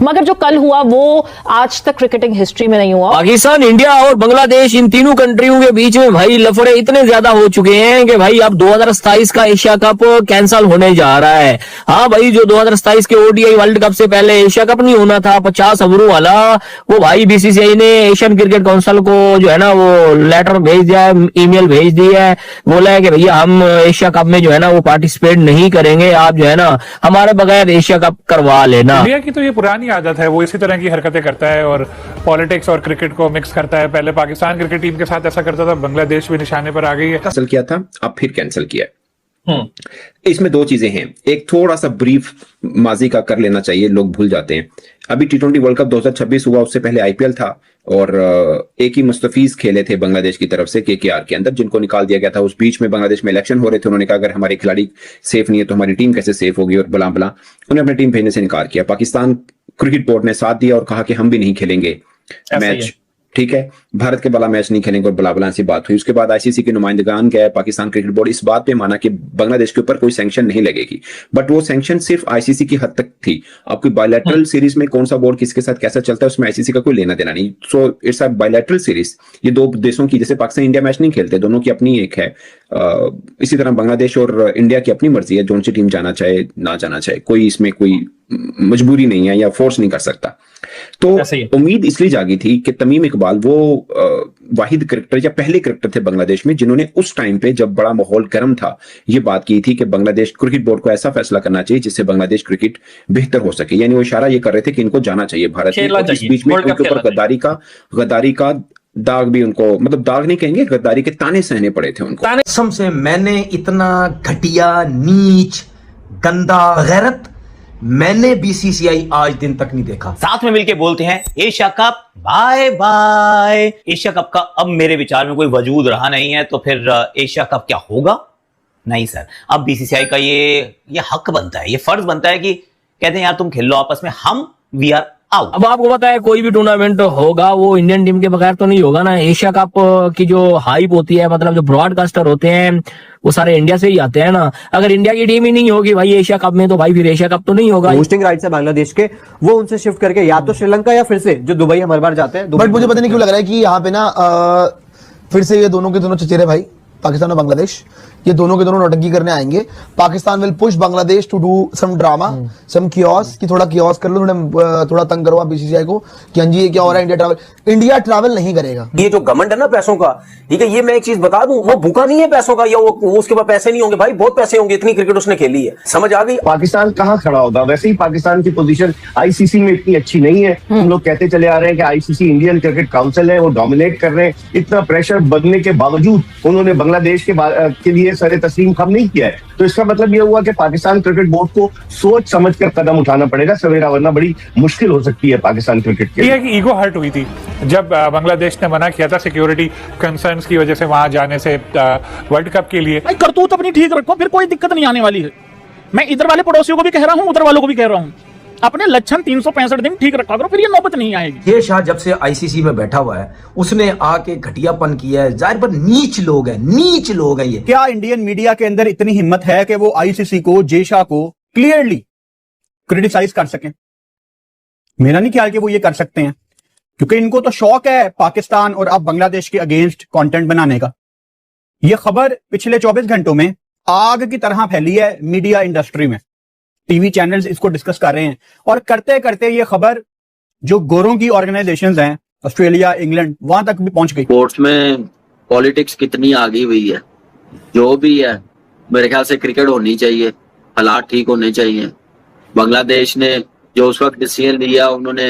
मगर जो कल हुआ वो आज तक क्रिकेटिंग हिस्ट्री में नहीं हुआ। पाकिस्तान, इंडिया और बांग्लादेश, इन तीनों कंट्रियों के बीच में भाई लफड़े इतने ज्यादा हो चुके हैं कि भाई अब 2027 का एशिया कप कैंसिल होने जा रहा है। हाँ भाई, जो 2027 के ओडीआई वर्ल्ड कप से पहले एशिया कप नहीं होना था 50 ओवरों वाला, वो भाई बीसीसीआई ने एशियन क्रिकेट काउंसिल को जो है ना वो लेटर भेज दिया है, ईमेल भेज दी है, बोला है कि भैया हम एशिया कप में जो है ना वो पार्टिसिपेट नहीं करेंगे, आप जो है ना हमारे बगैर एशिया कप करवा लेना। इंडिया की तो ये पुरानी आदत है, वो इसी तरह की हरकतें करता है और पॉलिटिक्स और क्रिकेट को मिक्स करता है। पहले पाकिस्तान क्रिकेट टीम के साथ ऐसा करता था, बांग्लादेश भी निशाने पर आ गई है। कैंसिल किया था, अब फिर कैंसिल किया। इसमें दो चीजें हैं, एक थोड़ा सा ब्रीफ माजी का कर लेना चाहिए, लोग भूल जाते हैं। अभी टी20 वर्ल्ड कप 2026 हुआ, उससे पहले आईपीएल था और एक ही मुस्तफीज खेले थे बांग्लादेश की तरफ से केकेआर के अंदर, जिनको निकाल दिया गया था। उस बीच में बांग्लादेश में इलेक्शन हो रहे थे, उन्होंने कहा अगर हमारे खिलाड़ी सेफ नहीं है तो हमारी टीम कैसे सेफ होगी, और बला बला उन्होंने अपनी टीम भेजने से इनकार किया। पाकिस्तान क्रिकेट बोर्ड ने साथ दिया और कहा कि हम भी नहीं खेलेंगे मैच, ठीक है, भारत के वाला मैच नहीं खेलेंगे और बला बला सी बात हुई। उसके बाद आईसीसी के नुमाइंदगान गए, पाकिस्तान क्रिकेट बोर्ड इस बात पे माना कि बांग्लादेश के ऊपर कोई सैंक्शन नहीं लगेगी, बट वो सैंक्शन सिर्फ आईसीसी की हद तक थी। अब कोई बायलैटरल सीरीज में कौन सा बोर्ड किसके साथ कैसा चलता है उसमें आईसीसी का कोई लेना देना नहीं। So it's a bilateral series, ये दो देशों की, जैसे पाकिस्तान इंडिया मैच नहीं खेलते, दोनों की अपनी एक है। इसी तरह बांग्लादेश और इंडिया की अपनी मर्जी है, जोन सी टीम जाना चाहे ना जाना चाहे, कोई इसमें कोई मजबूरी नहीं है या फोर्स नहीं कर सकता। तो उम्मीद इसलिए जागी थी कि तमीम इकबाल वो वाहिद क्रिकेटर या पहले क्रिकेटर थे बांग्लादेश में जिन्होंने उस टाइम पे जब बड़ा माहौल गर्म था ये बात की थी कि बांग्लादेश क्रिकेट बोर्ड को ऐसा फैसला करना चाहिए जिससे बांग्लादेश क्रिकेट बेहतर हो सके। यानी वो इशारा ये कर रहे थे कि इनको जाना चाहिए भारत में। इस बीच में उनके ऊपर गद्दारी का दाग भी, उनको मतलब दाग नहीं कहेंगे, गद्दारी के ताने सहने पड़े थे उनको। कसम से मैंने इतना घटिया, नीच, गंदा, गैरत मैंने बीसीसीआई आज दिन तक नहीं देखा। साथ में मिलके बोलते हैं Asia cup bye bye. Asia cup का अब मेरे विचार में कोई वजूद रहा नहीं है, तो फिर एशिया कप क्या होगा? नहीं सर, अब बीसीसीआई का ये हक बनता है, ये फर्ज बनता है कि कहते हैं यार तुम खेल लो आपस में, हम वी आर आउट। अब आपको पता है कोई भी टूर्नामेंट होगा वो इंडियन टीम के बगैर तो नहीं होगा ना। एशिया कप की जो हाइप होती है, मतलब जो ब्रॉडकास्टर होते हैं वो सारे इंडिया से ही आते हैं ना। अगर इंडिया की टीम ही नहीं होगी भाई एशिया कप में, तो भाई फिर एशिया कप तो नहीं होगा। होस्टिंग राइट्स है बांग्लादेश के, वो उनसे शिफ्ट करके या तो श्रीलंका या फिर से जो दुबई हर बार जाते हैं। बट मुझे पता नहीं क्यों लग रहा है कि यहाँ पे ना फिर से ये दोनों के दोनों चचेरे भाई पाकिस्तान और बांग्लादेश, ये दोनों के दोनों नौटंकी करने आएंगे। Pakistan will push Bangladesh to do some drama, some chaos, कि थोड़ा कियोस कर लो, थोड़ा तंग करो आप बीसीसीआई को कि हाँ जी ये क्या हो रहा है। इंडिया ट्रैवल नहीं करेगा। ये जो घमंड है ना पैसों का, ठीक है, ये मैं एक चीज बता दूं, वो भूखा नहीं है पैसों का, या वो उसके पास पैसे नहीं होंगे भाई, बहुत पैसे होंगे, इतनी क्रिकेट उसने खेली है, समझ आ गई। पाकिस्तान कहाँ खड़ा होगा? वैसे ही पाकिस्तान की पोजीशन आईसीसी में इतनी अच्छी नहीं है। हम लोग कहते चले आ रहे हैं कि आईसीसी इंडियन क्रिकेट काउंसिल है, वो डोमिनेट कर रहे हैं। इतना प्रेशर बनने के बावजूद उन्होंने बांग्लादेश के लिए सरे तस्लीम खम नहीं किया है। तो इसका मतलब यह हुआ कि पाकिस्तान क्रिकेट बोर्ड को सोच समझकर कदम उठाना पड़ेगा सवेरा, वरना बड़ी मुश्किल हो सकती है पाकिस्तान क्रिकेट के लिए। ईगो हर्ट हुई थी जब बांग्लादेश ने मना किया था सिक्योरिटी कंसर्न्स की वजह से वहां जाने से वर्ल्ड कप के लिए। करतूत अपनी ठीक रखो, फिर कोई दिक्कत नहीं आने वाली है। मैं इधर वाले पड़ोसियों को भी कह रहा हूं, उधर वालों को भी कह रहा हूं, अपने लक्षण 365 दिन ठीक रखा करो, फिर ये नौबत नहीं आएगी। ये शाह जब से आईसीसी में बैठा हुआ है उसने आके घटियापन किया है, जाहिर पर नीच लोग हैं, नीच लोग हैं ये। क्या इंडियन मीडिया के अंदर इतनी हिम्मत है कि वो आईसीसी को, जेशा को क्लियरली क्रिटिसाइज कर सकें? मेरा नहीं ख्याल कि वो ये कर सकते हैं, क्योंकि इनको तो शौक है पाकिस्तान और अब बांग्लादेश के अगेंस्ट कंटेंट बनाने का। ये खबर पिछले 24 घंटों में आग की तरह फैली है मीडिया इंडस्ट्री में। टीवी चैनल्स इसको डिस्कस कर रहे हैं और करते करते ये खबर जो गोरों की ऑर्गेनाइजेशंस हैं ऑस्ट्रेलिया, इंग्लैंड, वहां तक भी पहुंच गई। स्पोर्ट्स में पॉलिटिक्स कितनी आगे हुई है, जो भी है, मेरे ख्याल से क्रिकेट होनी चाहिए, हालात ठीक होने चाहिए। बांग्लादेश ने जो उस वक्त डिसीजन लिया, उन्होंने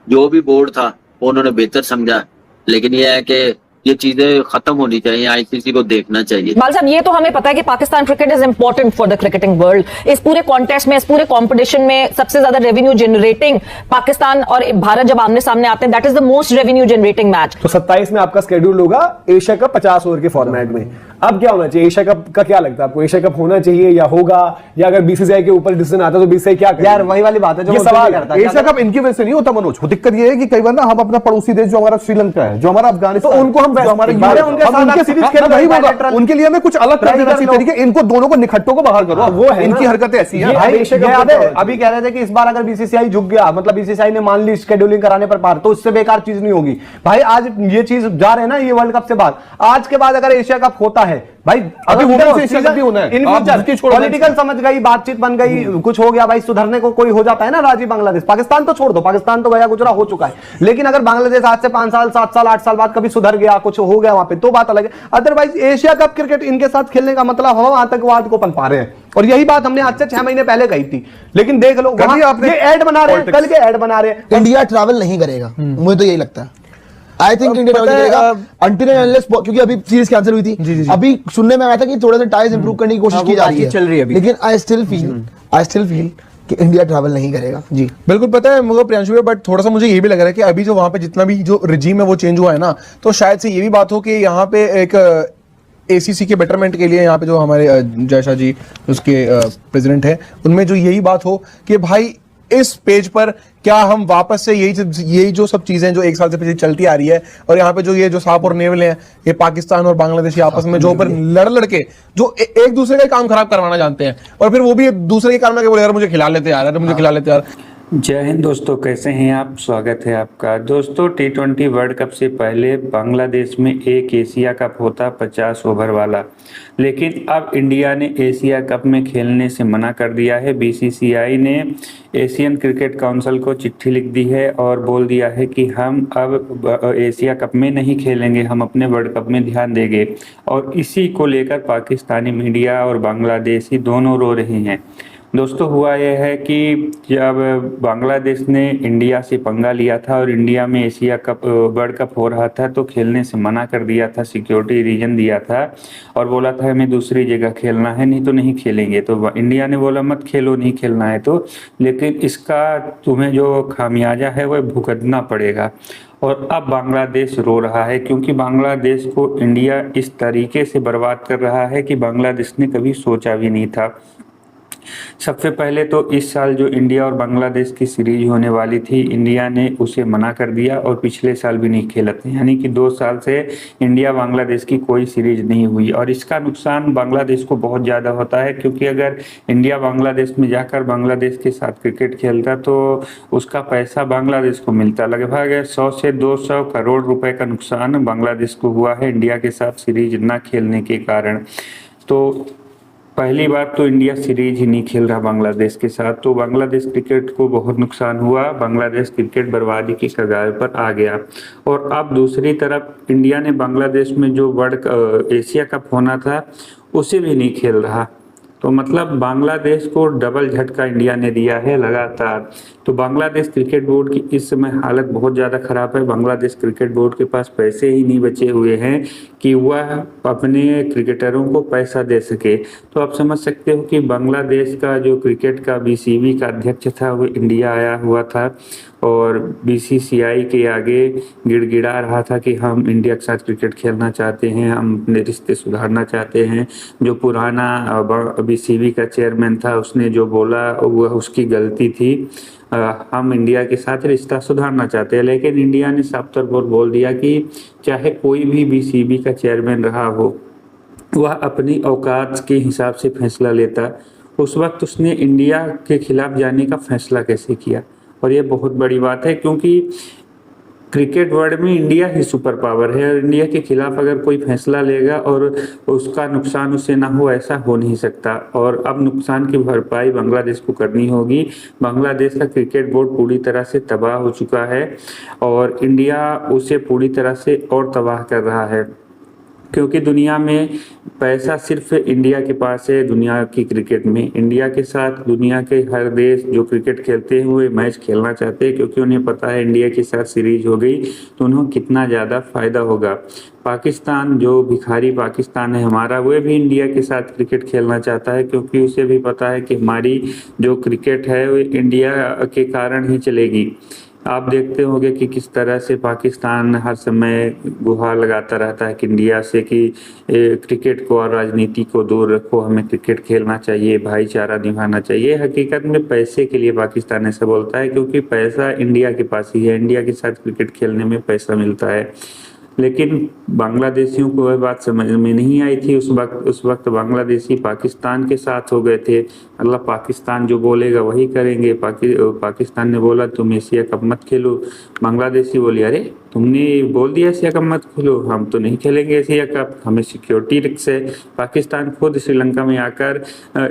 जो भी बोर्ड था उन्होंने बेहतर समझा, लेकिन यह है कि ये चीजें खत्म होनी चाहिए, आईसीसी को देखना चाहिए। बाल साहब ये तो हमें पता है कि Pakistan cricket is important for the cricketing world. इस पूरे कॉन्टेस्ट में, इस पूरे कंपटीशन में सबसे ज्यादा रेवेन्यू जनरेटिंग पाकिस्तान और भारत जब आमने सामने आते हैं, that is the most revenue generating match. तो 27 में आपका स्केड्यूल होगा एशिया कप 50 ओवर के फॉर्मेट में। अब क्या होना चाहिए? एशिया कप का क्या लगता है आपको? एशिया कप होना चाहिए या होगा, या अगर बीसीसीआई के ऊपर डिसीजन आता है तो बीसीसीआई क्या करेगी? यार वही वाली बात है जो ये सवाल करता है। है। एशिया कप इनकी वजह से नहीं होता मनोज, वो दिक्कत ये है कि कई बार ना हम अपना पड़ोसी देश जो हमारा श्रीलंका है, जो हमारा अफगानिस्तान, तो उनको हम जो हमारे उनके साथ सीरीज खेल वही होगा, उनके लिए हमें कुछ अलग कर देना चाहिए तरीके, इनको दोनों को निखट्टों को बाहर करो। वो है इनकी ना। हरकतें ऐसी ये है। एशिया कप याद है अभी कह रहे थे कि इस बार अगर बीसीसीआई झुक गया, मतलब बीसीसीआई ने मान ली शेड्यूलिंग कराने पर पार, तो इससे बेकार चीज नहीं होगी भाई। आज ये चीज जा रहे हैं ना, ये वर्ल्ड कप से बाद, आज के बाद अगर एशिया कप होता है भाई, अभी वुमेन्स एशिया कप भी होना है। इन आप फ्यूचर उसकी छोड़ पॉलिटिकल समझ गई, बातचीत बन गई, कुछ हो गया भाई, सुधरने को कोई हो जाता है ना राजी। बांग्लादेश, पाकिस्तान तो छोड़ दो, पाकिस्तान तो गया गुजरा हो चुका है, लेकिन अगर बांग्लादेश आज से 5 साल 7 साल 8 साल बाद कभी सुधर गया, कुछ हो गया वहां पे, तो बात अलग है। अदरवाइज एशिया कप क्रिकेट इनके साथ खेलने का मतलब हम आतंकवाद को पनपा रहे हैं, और यही बात हमने आज से 6 महीने पहले कही थी। लेकिन देख लो वहां ये ऐड बना रहे हैं, कल के ऐड बना रहे हैं। इंडिया ट्रैवल नहीं करेगा, मुझे तो यही लगता है। आई थिंक इंडिया ट्रैवल करेगा अनटिल एंड अनलेस, क्योंकि अभी सीरीज कैंसिल हुई थी। अभी सुनने में आया था कि थोड़े से टाइज इंप्रूव करने की कोशिश की जा रही है, लेकिन आई स्टिल फील कि इंडिया ट्रैवल नहीं करेगा। जी बिल्कुल, पता है मुझे प्रियांशु भाई, बट थोड़ा सा मुझे ये भी लग रहा है कि अभी जो वहां पे जितना भी जो रिजीम है वो चेंज हुआ है ना, तो शायद से ये भी बात हो कि यहाँ पे एक एसीसी के बेटरमेंट के लिए यहाँ पे जो हमारे जयशाह जी उसके प्रेसिडेंट हैं, उनमें जो यही बात हो कि भाई इस पेज पर क्या हम वापस से यही जो सब चीजें जो 1 साल से पीछे चलती आ रही है, और यहाँ पे जो ये जो साप और नेवल हैं, ये पाकिस्तान और बांग्लादेश आपस में जो ऊपर लड़ के जो एक दूसरे का काम खराब करवाना जानते हैं, और फिर वो भी दूसरे के काम में बोले यार मुझे खिला लेते यार, मुझे खिला लेते यार। जय हिंद दोस्तों, कैसे हैं आप? स्वागत है आपका। दोस्तों T20 वर्ल्ड कप से पहले बांग्लादेश में एक एशिया कप होता 50 ओवर वाला, लेकिन अब इंडिया ने एशिया कप में खेलने से मना कर दिया है। बीसीसीआई ने एशियन क्रिकेट काउंसिल को चिट्ठी लिख दी है और बोल दिया है कि हम अब एशिया कप में नहीं खेलेंगे, हम अपने वर्ल्ड कप में ध्यान देंगे। और इसी को लेकर पाकिस्तानी मीडिया और बांग्लादेशी दोनों रो रहे हैं। दोस्तों हुआ यह है कि जब बांग्लादेश ने इंडिया से पंगा लिया था और इंडिया में एशिया कप वर्ल्ड कप हो रहा था, तो खेलने से मना कर दिया था, सिक्योरिटी रीजन दिया था और बोला था हमें दूसरी जगह खेलना है, नहीं तो नहीं खेलेंगे। तो इंडिया ने बोला मत खेलो, नहीं खेलना है तो, लेकिन इसका तुम्हें जो खामियाजा है वह भुगतना पड़ेगा। और अब बांग्लादेश रो रहा है क्योंकि बांग्लादेश को इंडिया इस तरीके से बर्बाद कर रहा है कि बांग्लादेश ने कभी सोचा भी नहीं था। सबसे पहले तो इस साल जो इंडिया और बांग्लादेश की सीरीज होने वाली थी, इंडिया ने उसे मना कर दिया और पिछले साल भी नहीं खेला था, यानी कि 2 साल से इंडिया बांग्लादेश की कोई सीरीज नहीं हुई। और इसका नुकसान बांग्लादेश को बहुत ज़्यादा होता है, क्योंकि अगर इंडिया बांग्लादेश में जाकर बांग्लादेश के साथ क्रिकेट खेलता तो उसका पैसा बांग्लादेश को मिलता। लगभग 100 से 200 करोड़ रुपए का नुकसान बांग्लादेश को हुआ है इंडिया के साथ सीरीज न खेलने के कारण। तो पहली बात तो इंडिया सीरीज ही नहीं खेल रहा बांग्लादेश के साथ, तो बांग्लादेश क्रिकेट को बहुत नुकसान हुआ, बांग्लादेश क्रिकेट बर्बादी की कगार पर आ गया। और अब दूसरी तरफ इंडिया ने बांग्लादेश में जो एशिया कप होना था उसे भी नहीं खेल रहा, तो मतलब बांग्लादेश को डबल झटका इंडिया ने दिया है लगातार। तो बांग्लादेश क्रिकेट बोर्ड की इस समय हालत बहुत ज़्यादा खराब है। बांग्लादेश क्रिकेट बोर्ड के पास पैसे ही नहीं बचे हुए हैं कि वह अपने क्रिकेटरों को पैसा दे सके। तो आप समझ सकते हो कि बांग्लादेश का जो क्रिकेट का बीसीबी का अध्यक्ष था वो इंडिया आया हुआ था और बीसीसीआई के आगे गिड़गिड़ा रहा था कि हम इंडिया के साथ क्रिकेट खेलना चाहते हैं, हम अपने रिश्ते सुधारना चाहते हैं। जो पुराना बीसीबी का चेयरमैन था उसने जो बोला वह उसकी गलती थी, हम इंडिया के साथ रिश्ता सुधारना चाहते हैं। लेकिन इंडिया ने साफ तौर पर बोल दिया कि चाहे कोई भी बीसीबी का चेयरमैन रहा हो, वह अपनी औकात के हिसाब से फैसला लेता। उस वक्त उसने इंडिया के खिलाफ जाने का फैसला कैसे किया, और ये बहुत बड़ी बात है क्योंकि क्रिकेट वर्ल्ड में इंडिया ही सुपर पावर है और इंडिया के खिलाफ अगर कोई फैसला लेगा और उसका नुकसान उसे ना हो, ऐसा हो नहीं सकता। और अब नुकसान की भरपाई बांग्लादेश को करनी होगी। बांग्लादेश का क्रिकेट बोर्ड पूरी तरह से तबाह हो चुका है और इंडिया उसे पूरी तरह से और तबाह कर रहा है, क्योंकि दुनिया में पैसा सिर्फ इंडिया के पास है। दुनिया की क्रिकेट में इंडिया के साथ दुनिया के हर देश जो क्रिकेट खेलते हैं वो मैच खेलना चाहते हैं, क्योंकि उन्हें पता है इंडिया के साथ सीरीज हो गई तो उन्हें कितना ज़्यादा फायदा होगा। पाकिस्तान जो भिखारी पाकिस्तान है हमारा, वो भी इंडिया के साथ क्रिकेट खेलना चाहता है, क्योंकि उसे भी पता है कि हमारी जो क्रिकेट है वो इंडिया के कारण ही चलेगी। आप देखते होंगे कि किस तरह से पाकिस्तान हर समय गुहार लगाता रहता है कि इंडिया से कि क्रिकेट को और राजनीति को दूर रखो, हमें क्रिकेट खेलना चाहिए, भाईचारा निभाना चाहिए। हकीकत में पैसे के लिए पाकिस्तान ऐसा बोलता है, क्योंकि पैसा इंडिया के पास ही है, इंडिया के साथ क्रिकेट खेलने में पैसा मिलता है। लेकिन बांग्लादेशियों को वह बात समझ में नहीं आई थी। उस वक्त बांग्लादेशी पाकिस्तान के साथ हो गए थे, मतलब पाकिस्तान जो बोलेगा वही करेंगे। पाकिस्तान ने बोला तुम एशिया कप मत खेलो, बांग्लादेशी बोले अरे तुमने बोल दिया एशिया कप मत खेलो, हम तो नहीं खेलेंगे एशिया कप, हमें सिक्योरिटी रिस्क है। पाकिस्तान खुद श्रीलंका में आकर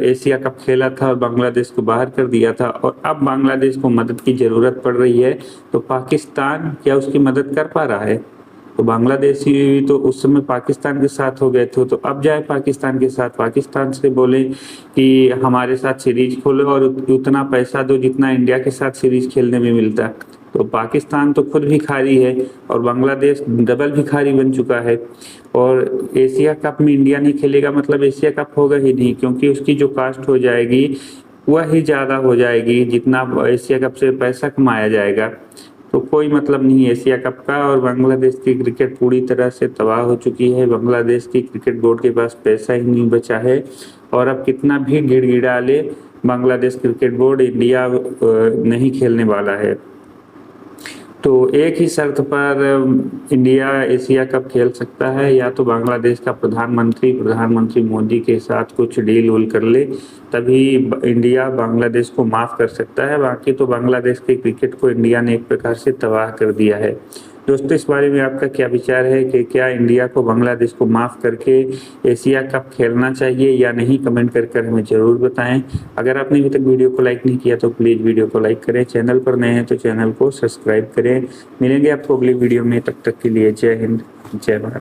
एशिया कप खेला था और बांग्लादेश को बाहर कर दिया था, और अब बांग्लादेश को मदद की ज़रूरत पड़ रही है तो पाकिस्तान क्या उसकी मदद कर पा रहा है? तो बांग्लादेशी तो उस समय पाकिस्तान के साथ हो गए थे, तो अब जाए पाकिस्तान के साथ, पाकिस्तान से बोले कि हमारे साथ सीरीज खोलो और उतना पैसा दो जितना इंडिया के साथ सीरीज खेलने में मिलता। तो पाकिस्तान तो खुद भिखारी है और बांग्लादेश डबल भिखारी बन चुका है। और एशिया कप में इंडिया नहीं खेलेगा मतलब एशिया कप होगा ही नहीं, क्योंकि उसकी जो कास्ट हो जाएगी वह ही ज़्यादा हो जाएगी जितना एशिया कप से पैसा कमाया जाएगा। तो कोई मतलब नहीं एशिया कप का। और बांग्लादेश की क्रिकेट पूरी तरह से तबाह हो चुकी है। बांग्लादेश की क्रिकेट बोर्ड के पास पैसा ही नहीं बचा है, और अब कितना भी गिड़गिड़ा ले बांग्लादेश क्रिकेट बोर्ड इंडिया नहीं खेलने वाला है। तो एक ही शर्त पर इंडिया एशिया कप खेल सकता है, या तो बांग्लादेश का प्रधानमंत्री मोदी के साथ कुछ डील वूल कर ले, तभी इंडिया बांग्लादेश को माफ़ कर सकता है। बाकी तो बांग्लादेश के क्रिकेट को इंडिया ने एक प्रकार से तबाह कर दिया है। दोस्तों इस बारे में आपका क्या विचार है कि क्या इंडिया को बांग्लादेश को माफ़ करके एशिया कप खेलना चाहिए या नहीं? कमेंट कर हमें ज़रूर बताएं। अगर आपने अभी तक वीडियो को लाइक नहीं किया तो प्लीज़ वीडियो को लाइक करें, चैनल पर नए हैं तो चैनल को सब्सक्राइब करें। मिलेंगे आपको अगली वीडियो में, तब तक के लिए जय हिंद, जय भारत।